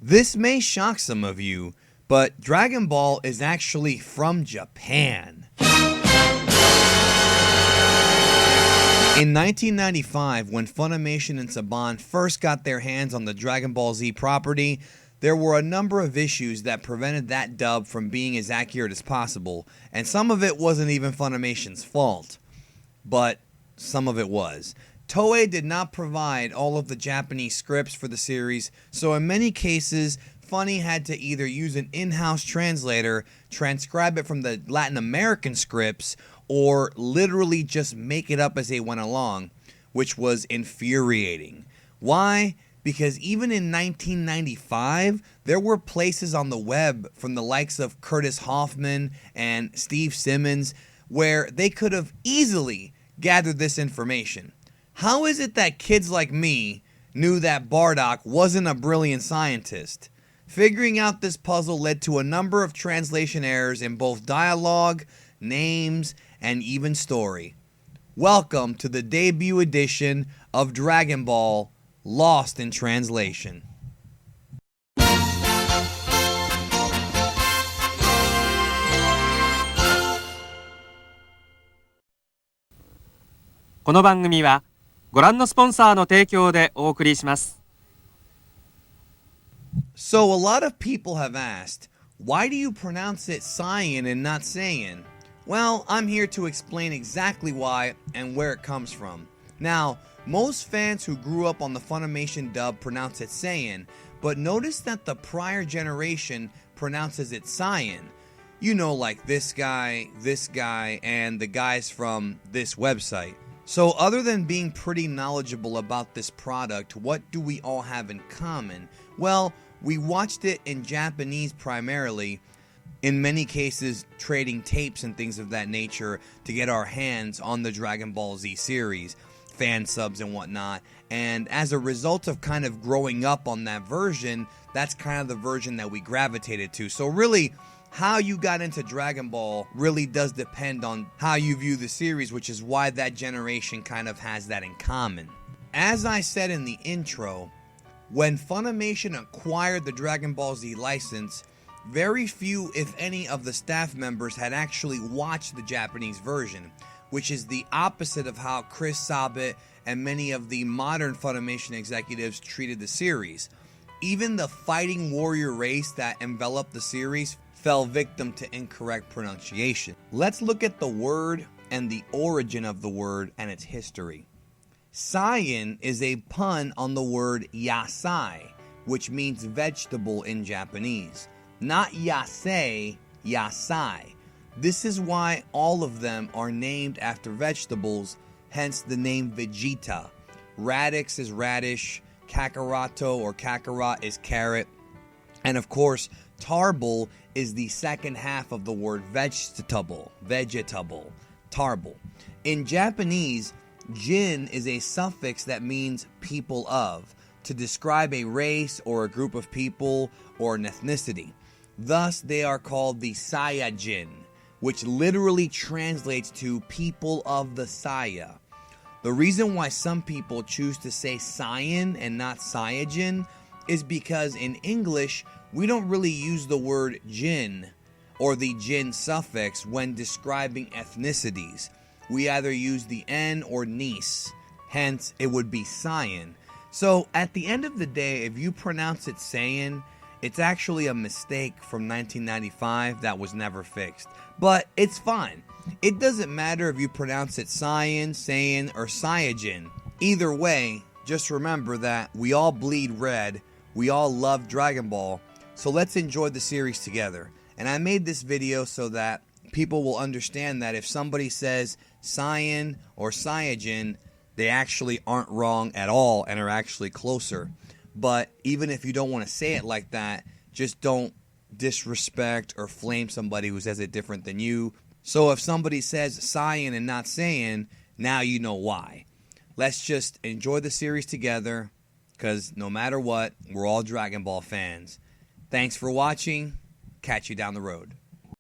This may shock some of you, but Dragon Ball is actually from Japan. In 1995, when Funimation and Saban first got their hands on the Dragon Ball Z property, there were a number of issues that prevented that dub from being as accurate as possible, and some of it wasn't even Funimation's fault, but some of it was. Toei did not provide all of the Japanese scripts for the series, so in many cases, Funny had to either use an in-house translator, transcribe it from the Latin American scripts, or literally just make it up as they went along, which was infuriating. Why? Because even in 1995, there were places on the web from the likes of Curtis Hoffman and Steve Simmons where they could have easily gathered this information. How is it that kids like me knew that Bardock wasn't a brilliant scientist? Figuring out this puzzle led to a number of translation errors in both dialogue, names, and even story. Welcome to the debut edition of Dragon Ball Lost in Translation. この番組はご覧のスポンサーの提供でお送りします。 So a lot of people have asked, why do you pronounce it Saiyan and not Sayen? Well, I'm here to explain exactly why and where it comes from. Now, most fans who grew up on the Funimation dub pronounce it Sayen, but notice that the prior generation pronounces it Cyan. You know, like this guy, and the guys from this website. So other than being pretty knowledgeable about this product, what do we all have in common? Well, we watched it in Japanese primarily, in many cases trading tapes and things of that nature to get our hands on the Dragon Ball Z series, fan subs and whatnot. And as a result of kind of growing up on that version, that's kind of the version that we gravitated to. So really, how you got into Dragon Ball really does depend on how you view the series, which is why that generation kind of has that in common. As I said in the intro, when Funimation acquired the Dragon Ball Z license, very few, if any, of the staff members had actually watched the Japanese version, which is the opposite of how Chris Sabat and many of the modern Funimation executives treated the series. Even the fighting warrior race that enveloped the series fell victim to incorrect pronunciation. Let's look at the word and the origin of the word and its history. Saiyan is a pun on the word yasai, which means vegetable in Japanese. Not yasei, yasai. This is why all of them are named after vegetables, hence the name Vegeta. Radix is radish, Kakaroto or Kakarot is carrot, and of course, Tarble is the second half of the word vegetable, Tarble. In Japanese, Jin is a suffix that means people of, to describe a race or a group of people or an ethnicity. Thus, they are called the SYE-YAN, which literally translates to people of the Saya. The reason why some people choose to say Saiyan and not SYE-YAN is because in English, we don't really use the word Jin or the Jin suffix when describing ethnicities. We either use the N or Nis, hence it would be Cyan. So at the end of the day, if you pronounce it Sayen, it's actually a mistake from 1995 that was never fixed. But it's fine. It doesn't matter if you pronounce it Cyan, Sayen, or SYE-YAN. Either way, just remember that we all bleed red, we all love Dragon Ball, so let's enjoy the series together. And I made this video so that people will understand that if somebody says Cyan or SYE-YAN, they actually aren't wrong at all and are actually closer. But even if you don't want to say it like that, just don't disrespect or flame somebody who says it different than you. So if somebody says Cyan and not Sayen, now you know why. Let's just enjoy the series together, because no matter what, we're all Dragon Ball fans. Thanks for watching. Catch you down the road.